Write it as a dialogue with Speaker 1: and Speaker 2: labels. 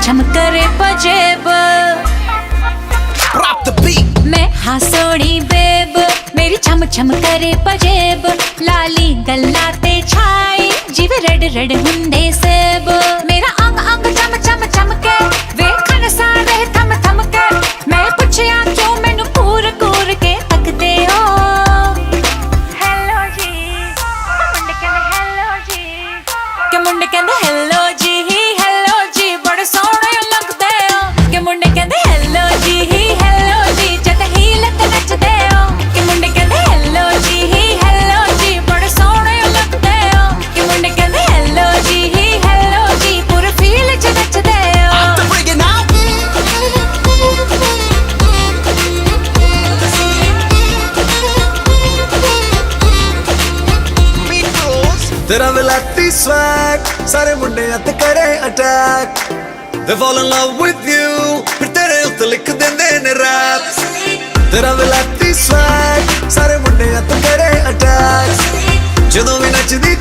Speaker 1: छम करे पजेब।
Speaker 2: Drop the beat।
Speaker 1: मैं हाँ सोनी बेब, मेरी छम छम करे पजेब। लाली गल्ला ते छाई, जिवे रेड रेड हुंदे सेब। मेरा अंग अंग चम चम चमके, वेखण सारे थम थम के। मैं पुछया क्यों मैनू कूर कूर के तकदे हो। हेलो जी, मुंडे कहंदे हेलो जी, के मुंडे कहंदे हेलो जी, हेलो जी, बड़े सोहणे लगदे हो। के मुंडे कहंदे हेलो जी, हेलो जी, जद हील ते नचदे हो। के मुंडे कहंदे हेलो जी, हेलो जी, बड़े सोहणे लगदे हो। के मुंडे कहंदे हेलो जी, हेलो जी, पूरे फील च नचदे हो।
Speaker 2: I'm the bring it out। तेरा विलाती swag, सारे मुंडे हत्थ करे attack। They fall in love with you, फिर तेरे उत्ते लिख देंदे ने rap। तेरा विलाती swag, सारे मुंडे हत्थ करे attack। जदों भी नचदी